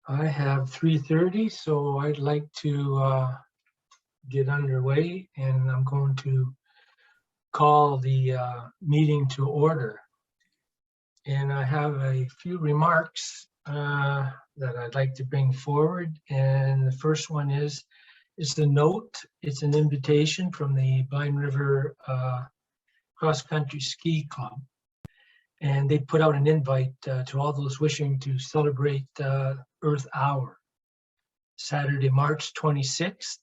I have 3:30, so I'd like to get underway, and I'm going to call the meeting to order. And I have a few remarks that I'd like to bring forward. And the first one is the note. It's an invitation from the Blind River Cross Country Ski Club. And they put out an invite to all those wishing to celebrate Earth Hour, Saturday, March 26th.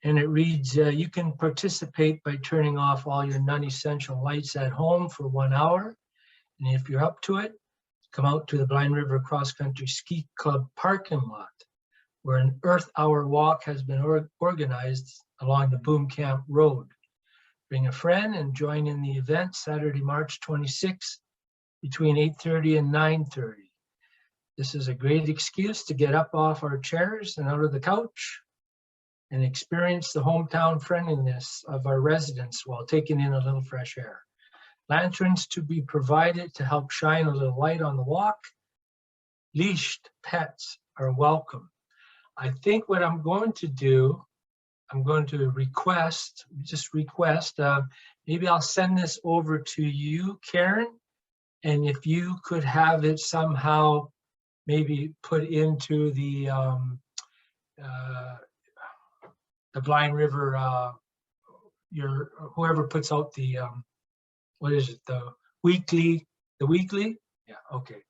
And it reads, you can participate by turning off all your non-essential lights at home for 1 hour. And if you're up to it, come out to the Blind River Cross Country Ski Club parking lot, where an Earth Hour walk has been organized along the Boom Camp Road. Bring a friend and join in the event Saturday, March 26th between 8:30 and 9:30. This is a great excuse to get up off our chairs and out of the couch and experience the hometown friendliness of our residents while taking in a little fresh air. Lanterns to be provided to help shine a little light on the walk. Leashed pets are welcome. I think what I'm going to do, I'm going to request, maybe I'll send this over to you, Karen, and if you could have it somehow maybe put into the Blind River, whoever puts out the, what is it, the weekly? Yeah, okay.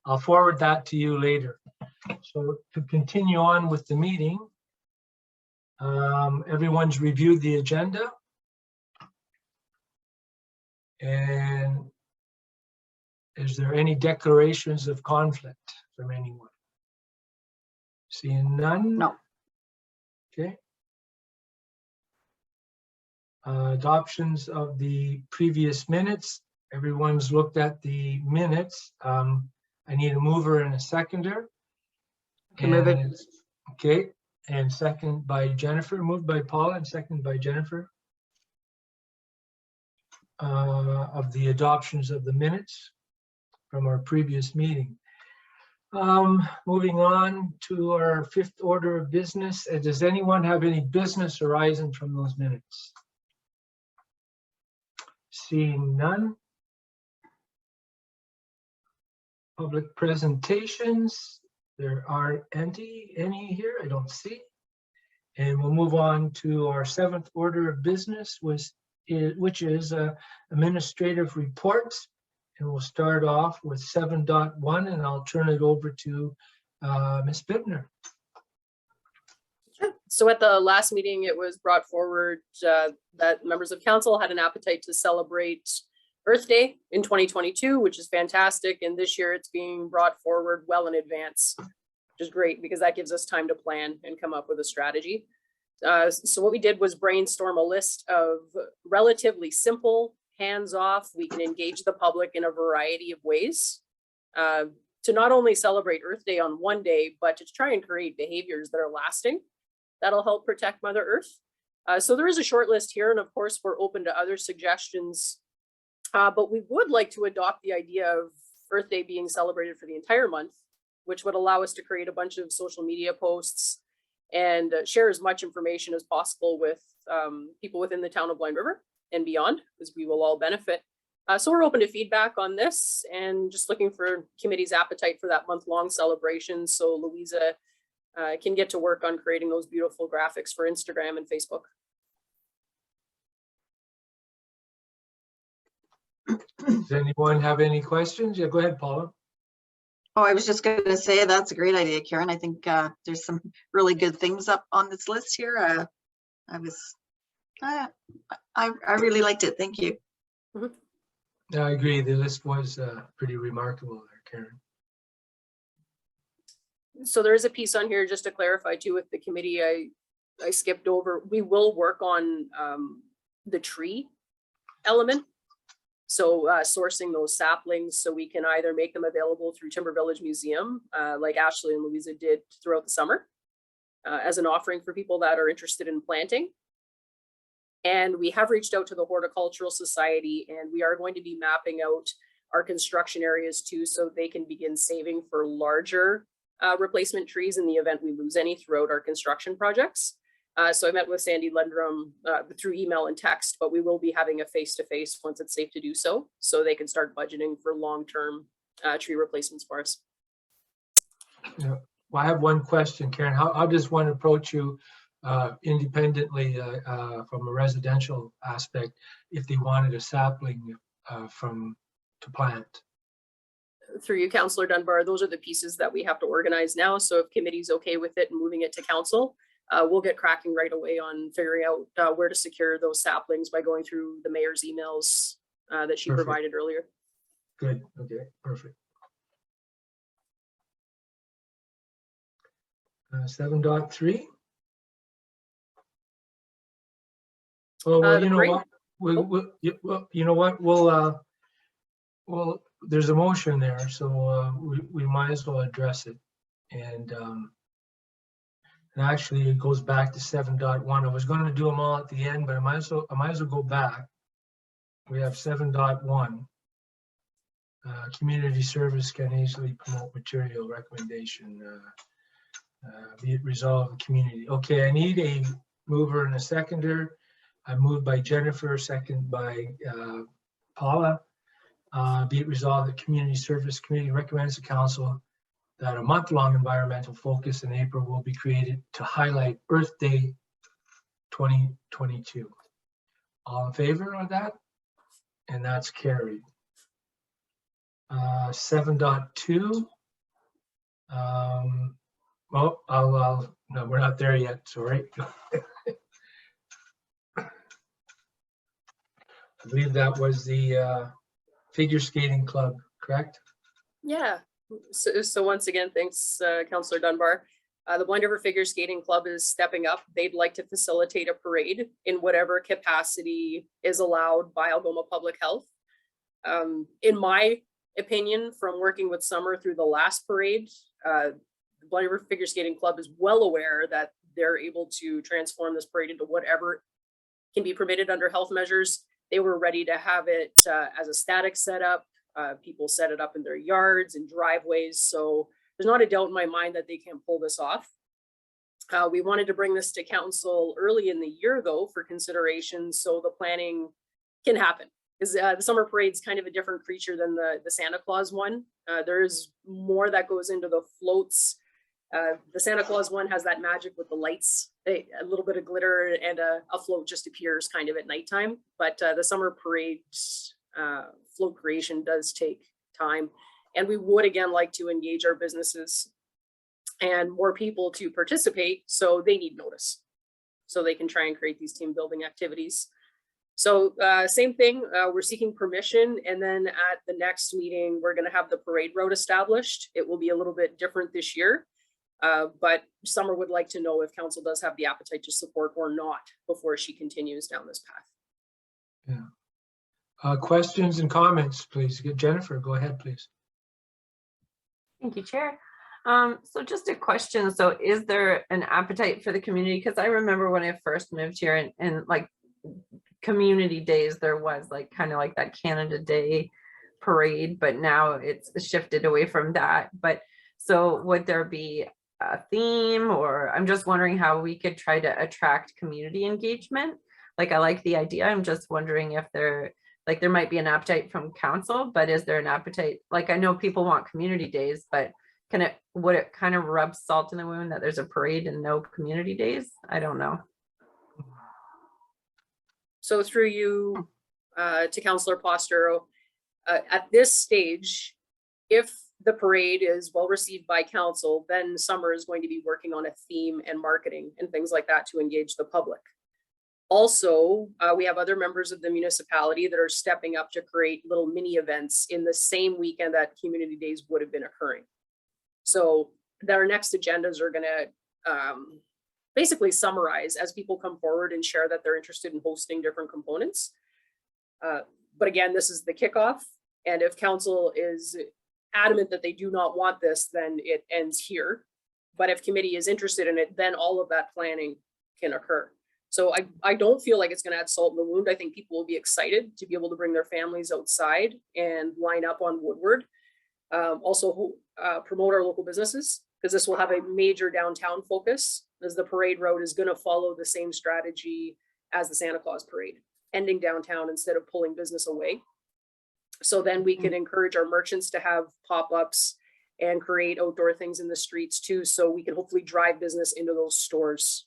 I'll forward that to you later. So to continue on with the meeting, everyone's reviewed the agenda. And is there any declarations of conflict from anyone? Seeing none? No. Okay. Adoptions of the previous minutes. Everyone's looked at the minutes. I need a mover and a seconder. Can move it. Okay, and second by Jennifer, moved by Paula and second by Jennifer. Of the adoptions of the minutes from our previous meeting. Moving on to our fifth order of business. Does anyone have any business arising from those minutes? Seeing none. Public presentations. There aren't any here. I don't see. And we'll move on to our seventh order of business, which is administrative reports. And we'll start off with 7.1, and I'll turn it over to Ms. Bittner. Sure. So at the last meeting, it was brought forward that members of council had an appetite to celebrate Earth Day in 2022, which is fantastic. And this year it's being brought forward well in advance, which is great because that gives us time to plan and come up with a strategy. So what we did was brainstorm a list of relatively simple, hands-off, we can engage the public in a variety of ways to not only celebrate Earth Day on one day, but to try and create behaviors that are lasting, that'll help protect Mother Earth. So there is a short list here, and of course we're open to other suggestions, but we would like to adopt the idea of Earth Day being celebrated for the entire month, which would allow us to create a bunch of social media posts and share as much information as possible with people within the town of Blind River and beyond, because we will all benefit. So we're open to feedback on this and just looking for committee's appetite for that month-long celebration. So Louisa can get to work on creating those beautiful graphics for Instagram and Facebook. Does anyone have any questions? Yeah, go ahead, Paula. Oh, I was just going to say that's a great idea, Karen. I think there's some really good things up on this list here. I really liked it. Thank you. Mm-hmm. Yeah, I agree. The list was pretty remarkable there, Karen. So there is a piece on here just to clarify too with the committee. I skipped over. We will work on the tree element. So sourcing those saplings so we can either make them available through Timber Village Museum, like Ashley and Louisa did throughout the summer, as an offering for people that are interested in planting. And we have reached out to the Horticultural Society, and we are going to be mapping out our construction areas too, so they can begin saving for larger replacement trees in the event we lose any throughout our construction projects. So I met with Sandy Lundrum through email and text, but we will be having a face-to-face once it's safe to do so, so they can start budgeting for long-term tree replacements for us. Yeah. Well, I have one question, Karen. How does one approach you independently from a residential aspect if they wanted a sapling to plant? Through you, Councillor Dunbar, those are the pieces that we have to organize now. So if committee's okay with it and moving it to council, we'll get cracking right away on figuring out where to secure those saplings by going through the mayor's emails that she Perfect. provided earlier. Good. Okay. Perfect. 7.3. Oh, well, The you know parade? what? You know what? Well, there's a motion there, so we might as well address it. And actually, it goes back to 7.1. I was going to do them all at the end, but I might as well go back. We have 7.1. Community service can easily promote material recommendation. Be it resolved the community. Okay, I need a mover and a seconder. I moved by Jennifer, second by Paula. Be it resolved the Community Service Committee recommends to council that a month-long environmental focus in April will be created to highlight Earth Day 2022. All in favor of that? And that's carried. 7.2. Well, no, we're not there yet, sorry. I believe that was the figure skating club, correct? Yeah. So once again, thanks, Councillor Dunbar. The Blind River Figure Skating Club is stepping up. They'd like to facilitate a parade in whatever capacity is allowed by Algoma Public Health. In my opinion, from working with Summer through the last parade, the Blind River Figure Skating Club is well aware that they're able to transform this parade into whatever can be permitted under health measures. They were ready to have it as a static setup. People set it up in their yards and driveways. So there's not a doubt in my mind that they can pull this off. We wanted to bring this to council early in the year though for consideration so the planning can happen. Because the summer parade's kind of a different creature than the Santa Claus one. There's more that goes into the floats. The Santa Claus one has that magic with the lights, a little bit of glitter, and a float just appears kind of at nighttime. But the summer parade float creation does take time. And we would again like to engage our businesses and more people to participate. So they need notice so they can try and create these team building activities. So same thing, we're seeking permission, and then at the next meeting, we're gonna have the parade route established. It will be a little bit different this year, but Summer would like to know if council does have the appetite to support or not before she continues down this path. Yeah. Questions and comments, please. Jennifer, go ahead, please. Thank you, Chair. So just a question. So is there an appetite for the community? Because I remember when I first moved here and like community days, there was like kind of like that Canada Day parade, but now it's shifted away from that. But so would there be a theme, or I'm just wondering how we could try to attract community engagement? Like I like the idea. I'm just wondering if there might be an appetite from council, but is there an appetite? Like I know people want community days, but would it kind of rub salt in the wound that there's a parade and no community days? I don't know. So through you to Councillor Postero, at this stage, if the parade is well received by council, then Summer is going to be working on a theme and marketing and things like that to engage the public. Also, we have other members of the municipality that are stepping up to create little mini events in the same weekend that community days would have been occurring. So our next agendas are gonna basically summarize as people come forward and share that they're interested in hosting different components. But again, this is the kickoff. And if council is adamant that they do not want this, then it ends here. But if committee is interested in it, then all of that planning can occur. So I don't feel like it's going to add salt in the wound. I think people will be excited to be able to bring their families outside and line up on Woodward. Also promote our local businesses, because this will have a major downtown focus, as the parade route is going to follow the same strategy as the Santa Claus parade, ending downtown instead of pulling business away. So then we can encourage our merchants to have pop-ups and create outdoor things in the streets too, so we can hopefully drive business into those stores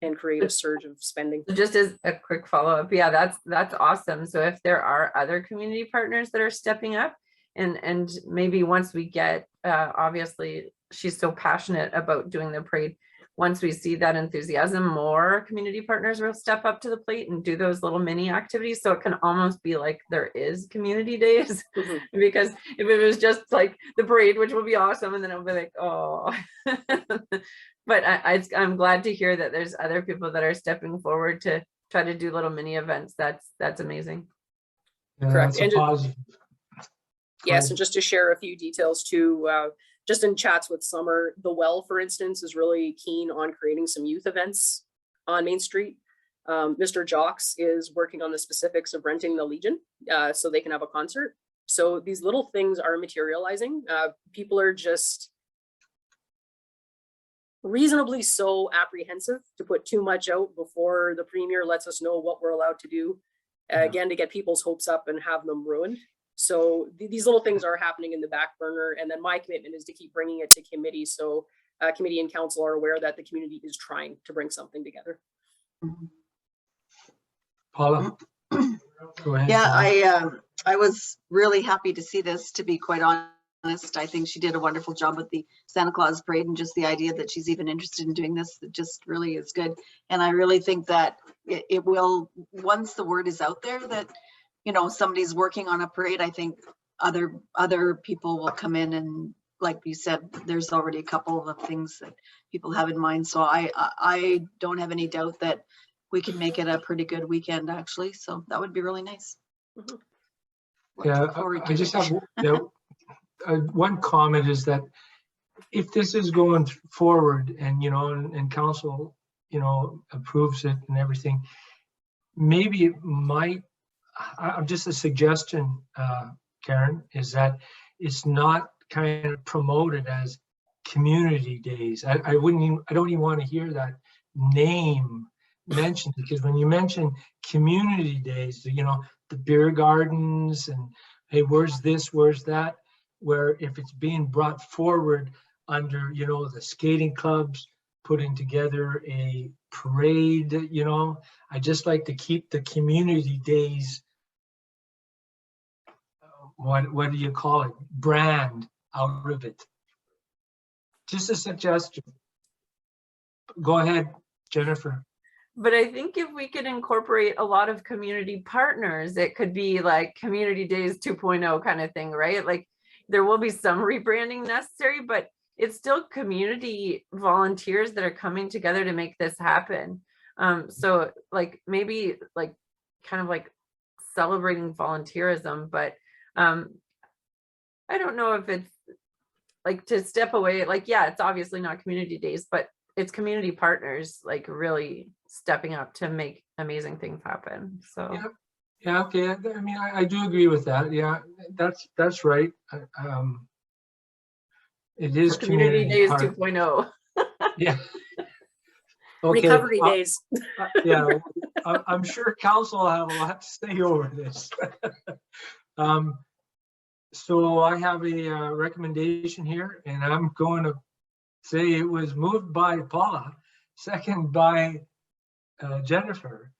and create a surge of spending. Just as a quick follow-up, yeah, that's awesome. So if there are other community partners that are stepping up, and maybe once we get, obviously she's so passionate about doing the parade, once we see that enthusiasm, more community partners will step up to the plate and do those little mini activities. So it can almost be like there is community days. Mhm. Because if it was just like the parade, which will be awesome, and then it'll be like, oh. But I'm glad to hear that there's other people that are stepping forward to try to do little mini events. That's amazing. Yeah, Correct. that's a And positive. Yes, and just to share a few details too, just in chats with Summer, the Well, for instance, is really keen on creating some youth events on Main Street. Mr. Jocks is working on the specifics of renting the Legion so they can have a concert. So these little things are materializing. People are just reasonably so apprehensive to put too much out before the premier lets us know what we're allowed to do. Again, to get people's hopes up and have them ruined. So these little things are happening in the back burner. And then my commitment is to keep bringing it to committee. So committee and council are aware that the community is trying to bring something together. Paula? Go ahead. Yeah, Paula. I was really happy to see this, to be quite honest. I think she did a wonderful job with the Santa Claus parade, and just the idea that she's even interested in doing this, it just really is good. And I really think that it will, once the word is out there that, you know, somebody's working on a parade, I think other people will come in, and like you said, there's already a couple of things that people have in mind. So I don't have any doubt that we can make it a pretty good weekend, actually. So that would be really nice. Yeah, Look forward I to just it. have one comment, is that if this is going forward and, you know, and council, you know, approves it and everything, maybe it might, I'm just a suggestion, Karen, is that it's not kind of promoted as community days. I don't even want to hear that name mentioned, because when you mention community days, you know, the beer gardens and, hey, where's this, where's that, where if it's being brought forward under, you know, the skating clubs putting together a parade, you know, I just like to keep the community days, what do you call it, brand out of it. Just a suggestion. Go ahead, Jennifer. But I think if we could incorporate a lot of community partners, it could be like Community Days 2.0 kind of thing, right? Like there will be some rebranding necessary, but it's still community volunteers that are coming together to make this happen. So like maybe like kind of like celebrating volunteerism, but I don't know if it's like to step away, like, yeah, it's obviously not community days, but it's community partners like really stepping up to make amazing things happen. So yeah, okay. I mean, I do agree with that. Yeah, that's right. It is Community Days part. 2.0. Yeah. Okay. Recovery days. Yeah, I'm sure council will have a lot to say over this. So I have a recommendation here, and I'm going to say it was moved by Paula, second by Jennifer.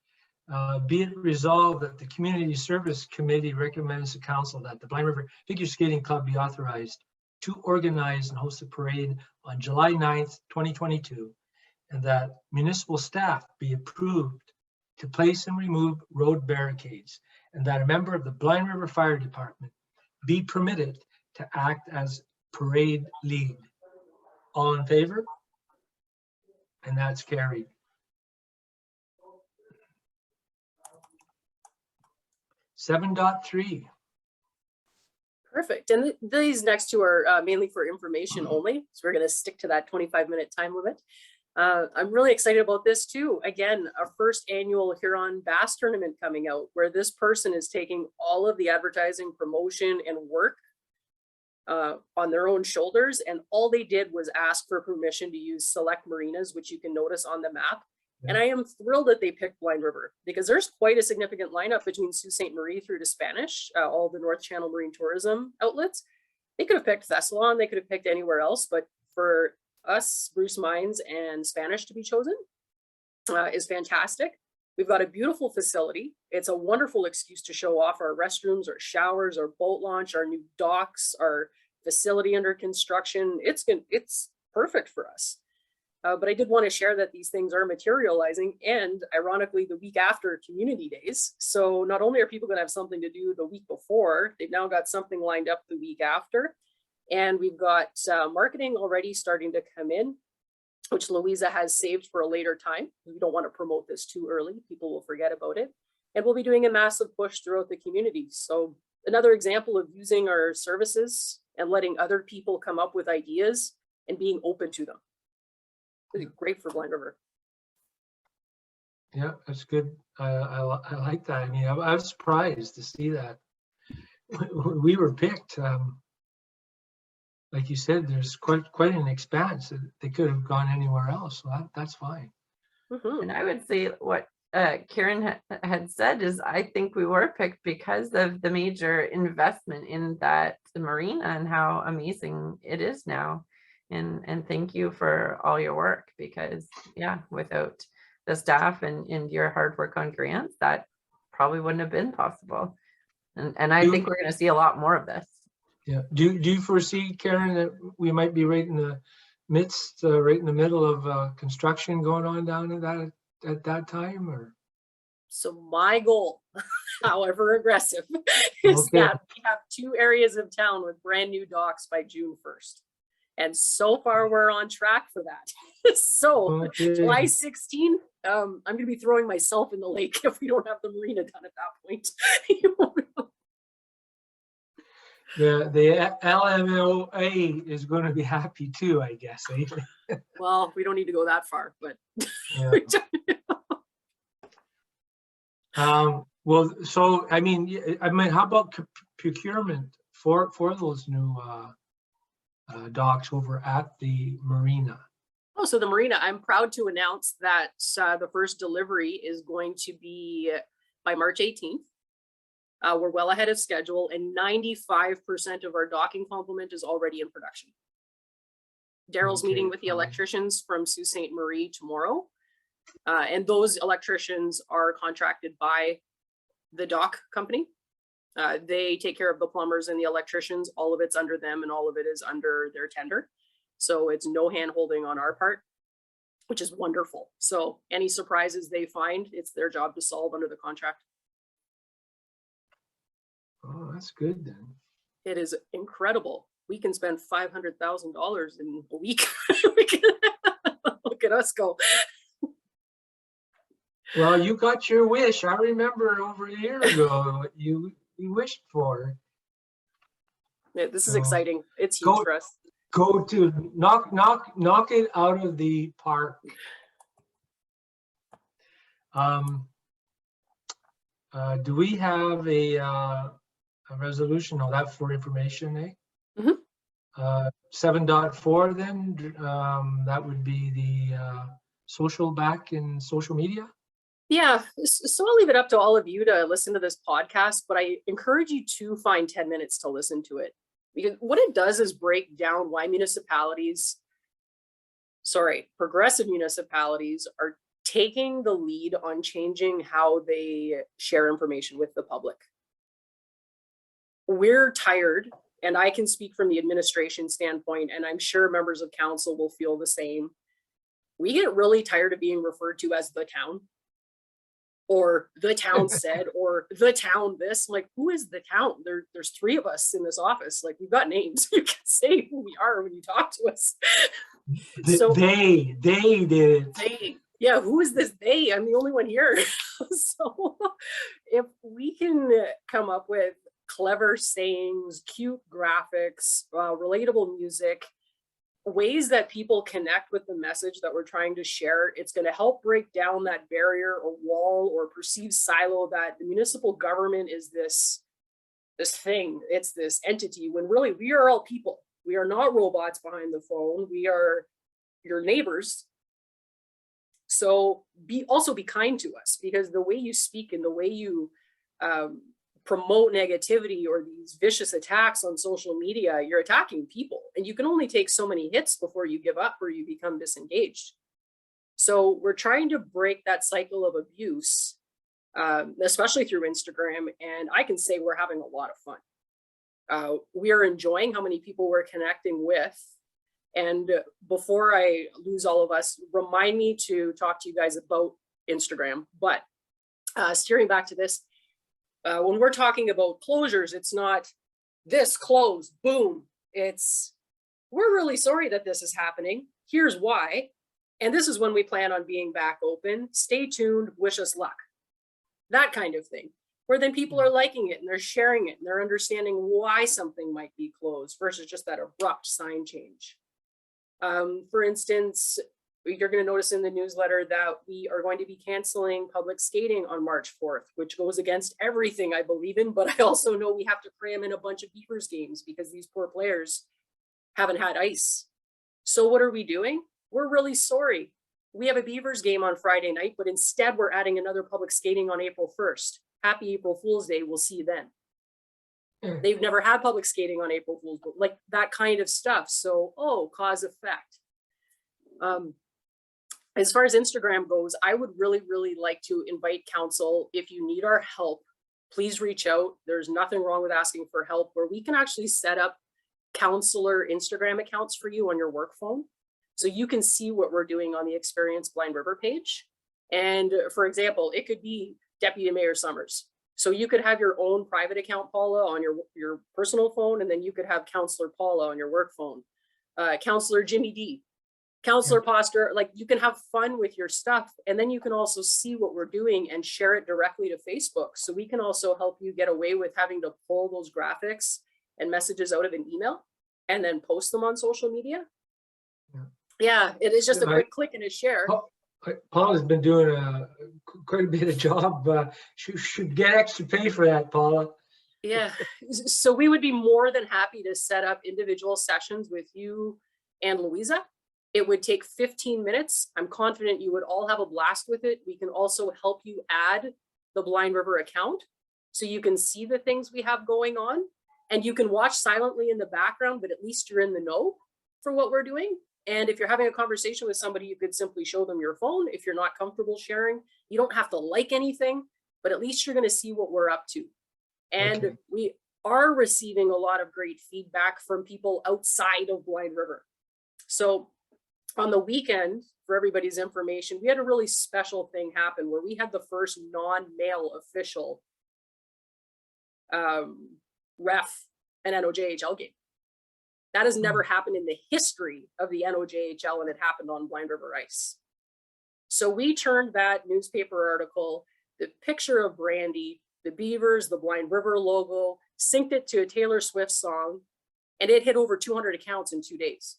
Be it resolved that the Community Service Committee recommends to council that the Blind River Figure Skating Club be authorized to organize and host a parade on July 9th, 2022, and that municipal staff be approved to place and remove road barricades, and that a member of the Blind River Fire Department be permitted to act as parade lead. All in favor? And that's carried. Seven point 3. Perfect. And these next two are mainly for information only. So we're going to stick to that 25-minute time limit. I'm really excited about this too. Again, our first annual Huron Bass Tournament coming out, where this person is taking all of the advertising, promotion, and work on their own shoulders. And all they did was ask for permission to use select marinas, which you can notice on the map. And I am thrilled that they picked Blind River, because there's quite a significant lineup between Sault Ste. Marie through to Spanish, all the North Channel Marine Tourism outlets. They could have picked Thessalon, they could have picked anywhere else, but for us, Bruce Mines and Spanish to be chosen is fantastic. We've got a beautiful facility. It's a wonderful excuse to show off our restrooms, our showers, our boat launch, our new docks, our facility under construction. It's perfect for us. But I did want to share that these things are materializing, and ironically, the week after Community Days. So not only are people going to have something to do the week before, they've now got something lined up the week after. And we've got marketing already starting to come in, which Louisa has saved for a later time. We don't want to promote this too early. People will forget about it. And we'll be doing a massive push throughout the community. So another example of using our services and letting other people come up with ideas and being open to them. It's great for Blind River. Yeah, that's good. I like that. I mean, I was surprised to see that we were picked. Like you said, there's quite an expanse. They could have gone anywhere else. So that's fine. Mhm. And I would say what Karen had said is, I think we were picked because of the major investment in that marina and how amazing it is now. And thank you for all your work, because yeah, without the staff and your hard work on grants, that probably wouldn't have been possible. And I think we're going to see a lot more of this. Yeah. Do you foresee, Karen, that we might be right in the midst, right in the middle of construction going on down at that time, or? So my goal, however aggressive, is Okay. that we have 2 areas of town with brand new docks by June 1st. And so far we're on track for that. So Okay. July 16, I'm going to be throwing myself in the lake if we don't have the marina done at that point. The LMOA is going to be happy too, I guess. Eh? Well, we don't need to go that far, but Yeah. Well, so I mean, how about procurement for those new docks over at the marina? Oh, so the marina, I'm proud to announce that the first delivery is going to be by March 18th. We're well ahead of schedule, and 95% of our docking complement is already in production. Daryl's Okay, meeting with the fine. electricians from Sault Ste. Marie tomorrow. And those electricians are contracted by the dock company. They take care of the plumbers and the electricians. All of it's under them, and all of it is under their tender. So it's no hand holding on our part, which is wonderful. So any surprises they find, it's their job to solve under the contract. Oh, that's good then. It is incredible. We can spend $500,000 in a week. Look at us go. Well, you got your wish. I remember over a year ago what you wished for. Yeah, this is So, exciting. It's go- huge for us. Go to knock it out of the park. Do we have a resolution? No, that's for information, eh? Mhm. 7.4 then, that would be the social back in social media. Yeah, so I'll leave it up to all of you to listen to this podcast, but I encourage you to find 10 minutes to listen to it, because what it does is break down why progressive municipalities are taking the lead on changing how they share information with the public. We're tired, and I can speak from the administration standpoint, and I'm sure members of council will feel the same. We get really tired of being referred to as the town, or the town said, or the town this. Like, who is the town? There's 3 of us in this office. Like, we've got names. You can say who we are when you talk to us. So They did it. yeah, who is this they? I'm the only one here. So if we can come up with clever sayings, cute graphics, relatable music, ways that people connect with the message that we're trying to share. It's going to help break down that barrier or wall or perceived silo that the municipal government is this thing, it's this entity, when really we are all people. We are not robots behind the phone. We are your neighbors. So also be kind to us, because the way you speak and the way you promote negativity or these vicious attacks on social media, you're attacking people, and you can only take so many hits before you give up or you become disengaged. So we're trying to break that cycle of abuse, especially through Instagram. And I can say we're having a lot of fun. We are enjoying how many people we're connecting with. And before I lose all of us, remind me to talk to you guys about Instagram. But steering back to this, when we're talking about closures, it's not this closed, boom. It's, we're really sorry that this is happening. Here's why. And this is when we plan on being back open. Stay tuned, wish us luck. That kind of thing, where then people are liking it and they're sharing it and they're understanding why something might be closed versus just that abrupt sign change. For instance, you're going to notice in the newsletter that we are going to be canceling public skating on March 4th, which goes against everything I believe in, but I also know we have to cram in a bunch of Beavers games because these poor players haven't had ice. So what are we doing? We're really sorry. We have a Beavers game on Friday night, but instead we're adding another public skating on April 1st. Happy April Fool's Day. We'll see you then. They've never had public skating on April Fool's, but like that kind of stuff. So, cause effect. As far as Instagram goes, I would really, really like to invite council. If you need our help, please reach out. There's nothing wrong with asking for help, where we can actually set up counselor Instagram accounts for you on your work phone. So you can see what we're doing on the Experience Blind River page. And for example, it could be Deputy Mayor Summers. So you could have your own private account, Paula, on your personal phone, and then you could have Counselor Paula on your work phone. Counselor Jimmy D, Counselor Poster, like you can have fun with your stuff. And then you can also see what we're doing and share it directly to Facebook. So we can also help you get away with having to pull those graphics and messages out of an email and then post them on social media. Yeah, it is just a quick click and a share. Paula's been doing quite a bit of job. Should get extra pay for that, Paula. Yeah, so we would be more than happy to set up individual sessions with you and Louisa. It would take 15 minutes. I'm confident you would all have a blast with it. We can also help you add the Blind River account so you can see the things we have going on, and you can watch silently in the background, but at least you're in the know for what we're doing. And if you're having a conversation with somebody, you could simply show them your phone. If you're not comfortable sharing, you don't have to like anything, but at least you're going to see what we're up to. And we are receiving a lot of great feedback from people outside of Blind River. So on the weekend, for everybody's information, we had a really special thing happen where we had the first non-male official ref an NOJHL game. That has never happened in the history of the NOJHL, and it happened on Blind River ice. So we turned that newspaper article, the picture of Brandy, the Beavers, the Blind River logo, synced it to a Taylor Swift song, and it hit over 200 accounts in 2 days.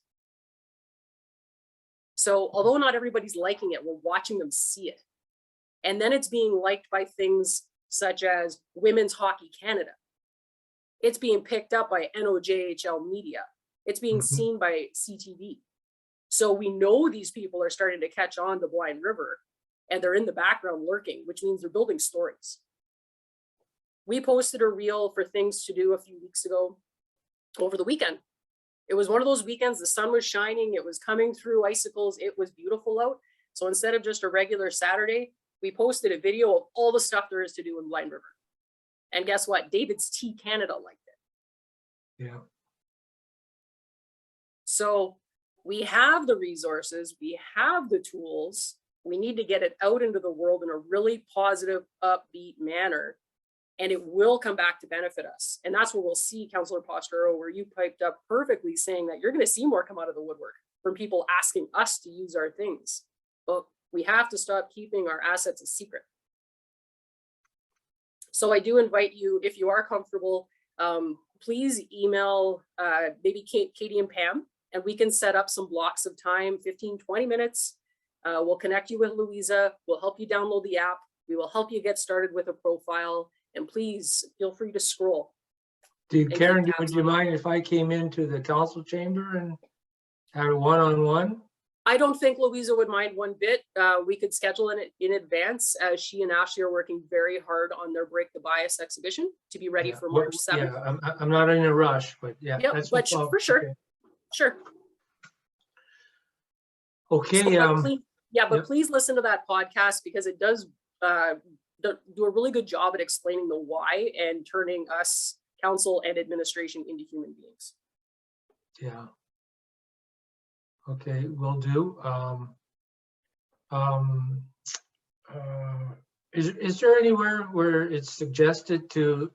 So although not everybody's liking it, we're watching them see it. And then it's being liked by things such as Women's Hockey Canada. It's being picked up by NOJHL media. It's being seen by CTV. So we know these people are starting to catch on to Blind River, and they're in the background lurking, which means they're building stories. We posted a reel for things to do a few weeks ago over the weekend. It was one of those weekends, the sun was shining, it was coming through icicles, it was beautiful out. So instead of just a regular Saturday, we posted a video of all the stuff there is to do in Blind River. And guess what? David's Tea Canada liked it. Yeah. So we have the resources, we have the tools, we need to get it out into the world in a really positive, upbeat manner, and it will come back to benefit us. And that's where we'll see, Councillor Postero, where you piped up perfectly saying that you're going to see more come out of the woodwork from people asking us to use our things. But we have to stop keeping our assets a secret. So I do invite you, if you are comfortable, please email maybe Katie and Pam and we can set up some blocks of time, 15, 20 minutes. We'll connect you with Louisa. We'll help you download the app. We will help you get started with a profile, and please feel free to scroll. Karen, keep would tabs you on it. mind if I came into the council chamber and had a one-on-one? I don't think Louisa would mind one bit. We could schedule it in advance, as she and Ashley are working very hard on their Break the Bias exhibition to be ready for March 7th. Yeah, I'm not in a rush, but yeah. Yep, that's no but problem. for sure. Sure. Okay, So, but please, but yep. please listen to that podcast, because it does do a really good job at explaining the why and turning us, council and administration, into human beings. Yeah. Okay, will do. Is there anywhere where it's suggested to,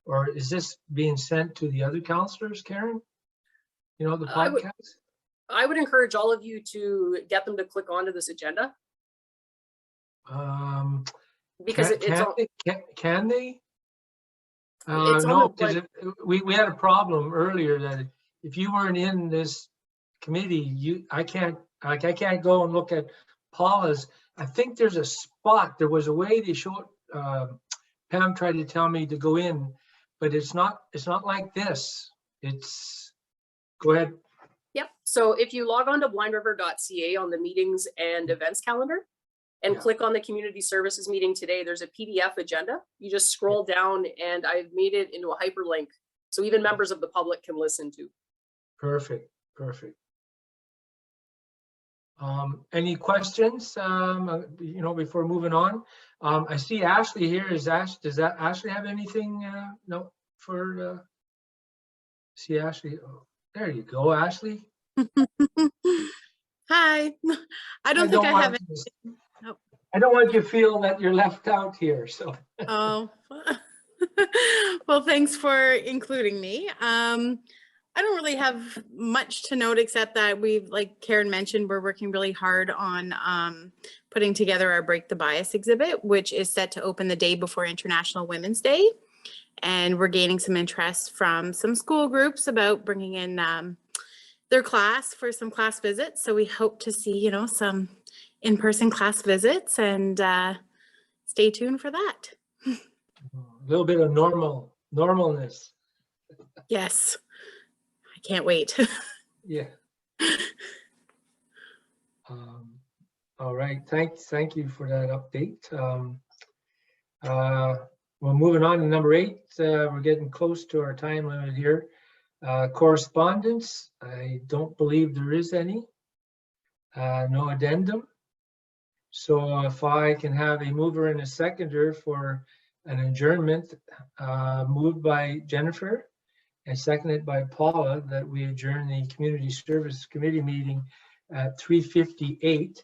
or is this being sent to the other councillors, Karen? You know, the podcast? I would encourage all of you to get them to click onto this agenda, because can they? It's on No, the because we had a problem earlier that if you weren't in this committee, I can't go and look at Paula's. I think there's a spot. There was a way they showed. Pam tried to tell me to go in, but it's not like this. Go ahead. Yep. So if you log on to blindriver.ca on the meetings and events calendar and click on the community services meeting today, there's a PDF agenda. You just scroll down, and I've made it into a hyperlink so even members of the public can listen to. Perfect. Any questions, before moving on? I see Ashley here. Does Ashley have anything? No, see Ashley. Oh, there you go, Ashley. Hi. I don't think I have it. I don't want you to feel that you're left out here, so. Oh, well, thanks for including me. I don't really have much to note, except that like Karen mentioned, we're working really hard on putting together our Break the Bias exhibit, which is set to open the day before International Women's Day. And we're gaining some interest from some school groups about bringing in their class for some class visits. So we hope to see, some in-person class visits, and stay tuned for that. A little bit of normalness. Yes. I can't wait. Yeah. All right. Thank you for that update. Well, moving on to number 8, we're getting close to our time limit here. Correspondence, I don't believe there is any. No addendum. So if I can have a mover and a seconder for an adjournment, moved by Jennifer and seconded by Paula, that we adjourn the Community Service Committee meeting at 3:58.